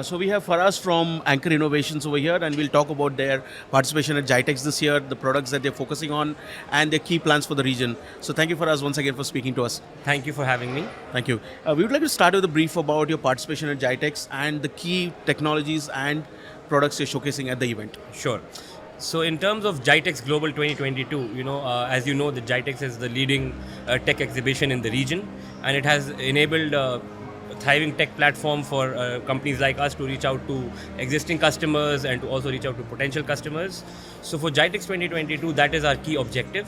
So we have Faraz from Anker Innovations over here, and we'll talk about their participation at GITEX this year, the products that they're focusing on, and their key plans for the region. So thank you, Faraz, once again for speaking to us. Thank you for having me. Thank you. We would like to start with a brief about your participation at GITEX and the key technologies and products you're showcasing at the event. Sure. So in terms of GITEX Global 2022, as you know, the GITEX is the leading tech exhibition in the region, and it has enabled a thriving tech platform for companies like us to reach out to existing customers and to also reach out to potential customers. So for GITEX 2022, that is our key objective.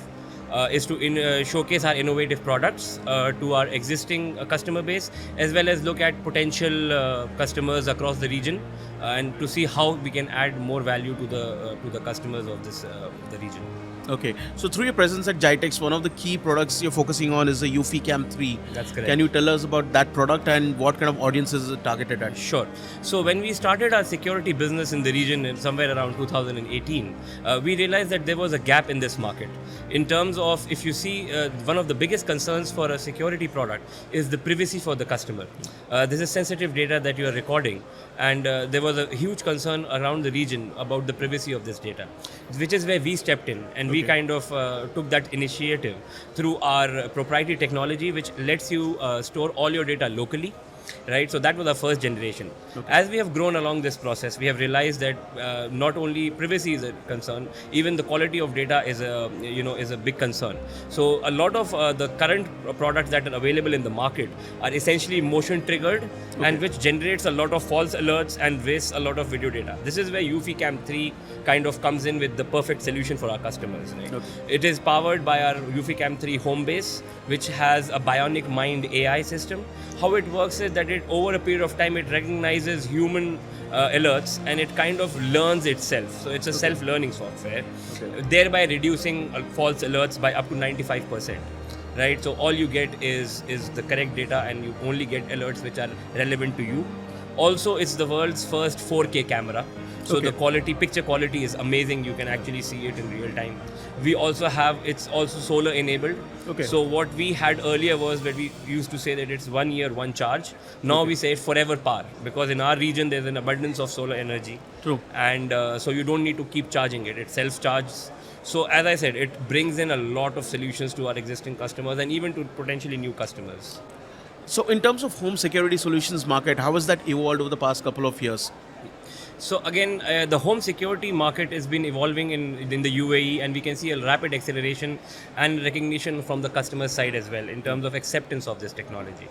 Is to showcase our innovative products to our existing customer base, as well as look at potential customers across the region, and to see how we can add more value to the customers of the region. Okay, so through your presence at GITEX, one of the key products you're focusing on is the UFI 3. That's correct. Can you tell us about that product and what kind of audiences is it targeted at? Sure. So when we started our security business in the region somewhere around 2018, we realized that there was a gap in this market. In terms of, if you see, one of the biggest concerns for a security product is the privacy for the customer. This is sensitive data that you are recording, and there was a huge concern around the region about the privacy of this data, which is where we stepped in, and we kind of took that initiative through our proprietary technology, which lets you store all your data locally. Right, so that was our first generation. Okay. As we have grown along this process, we have realized that not only privacy is a concern, even the quality of data is a big concern. So a lot of the current products that are available in the market are essentially motion triggered, and which generates a lot of false alerts and wastes a lot of video data. This is where UFI 3 kind of comes in with the perfect solution for our customers. Right? Okay. It is powered by our UFI 3 home base, which has a bionic mind AI system. How it works is that it, over a period of time, it recognizes human alerts, and it kind of learns itself. So it's a self-learning software, thereby reducing false alerts by up to 95%. Right, so all you get is the correct data, and you only get alerts which are relevant to you. Also, it's the world's first 4K camera. So the picture quality is amazing. You can actually see it in real time. We also have, it's also solar enabled. Okay. So what we had earlier was that we used to say that it's 1 year, one charge. Now we say forever power, because in our region there's an abundance of solar energy. True. And so you don't need to keep charging it. It self-charges. So as I said, it brings in a lot of solutions to our existing customers and even to potentially new customers. So in terms of home security solutions market, how has that evolved over the past couple of years? So again, the home security market has been evolving in the UAE, and we can see a rapid acceleration and recognition from the customer side as well in terms of acceptance of this technology.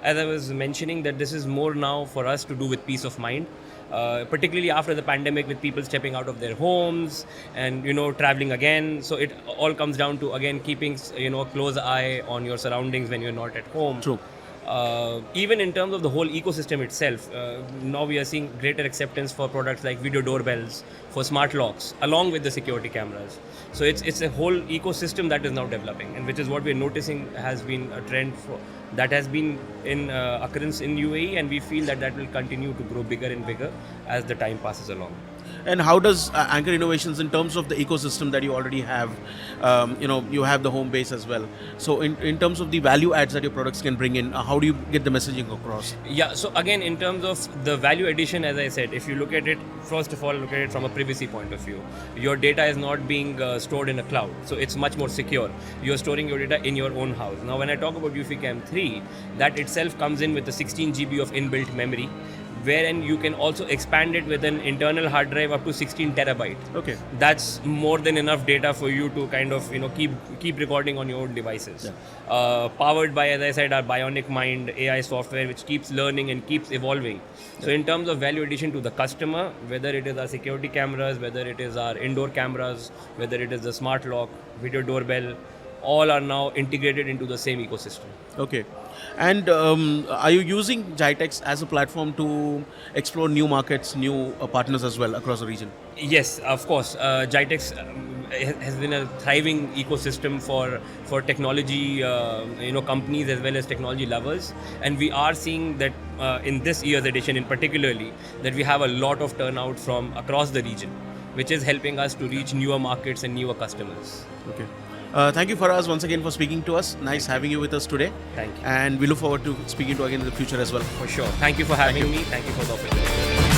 As I was mentioning, that this is more now for us to do with peace of mind, particularly after the pandemic, with people stepping out of their homes and traveling again. So it all comes down to, again, keeping a close eye on your surroundings when you're not at home. True. Even in terms of the whole ecosystem itself, now we are seeing greater acceptance for products like video doorbells, for smart locks, along with the security cameras. So it's a whole ecosystem that is now developing, and which is what we're noticing has been a trend that has been in occurrence in UAE, and we feel that will continue to grow bigger and bigger as the time passes along. And how does Anker Innovations, in terms of the ecosystem that you already have, you have the home base as well. So in terms of the value adds that your products can bring in, how do you get the messaging across? Yeah, so again, in terms of the value addition, as I said, if you look at it, first of all, look at it from a privacy point of view. Your data is not being stored in a cloud, so it's much more secure. You're storing your data in your own house. Now, when I talk about UFI 3, that itself comes in with the 16 GB of inbuilt memory, wherein you can also expand it with an internal hard drive up to 16 terabyte. Okay. That's more than enough data for you to kind of keep recording on your own devices. Yeah. Powered by, as I said, our bionic mind AI software, which keeps learning and keeps evolving. So in terms of value addition to the customer, whether it is our security cameras, whether it is our indoor cameras, whether it is the smart lock, video doorbell, all are now integrated into the same ecosystem. Okay. And are you using GITEX as a platform to explore new markets, new partners as well across the region? Yes, of course. GITEX has been a thriving ecosystem for technology companies as well as technology lovers, and we are seeing that in this year's edition in particularly, that we have a lot of turnout from across the region, which is helping us to reach newer markets and newer customers. Okay. Thank you, Faraz, once again for speaking to us. Nice having you with us today. Thank you. And we look forward to speaking to you again in the future as well. For sure. Thank you for having me. Thank you for the opportunity.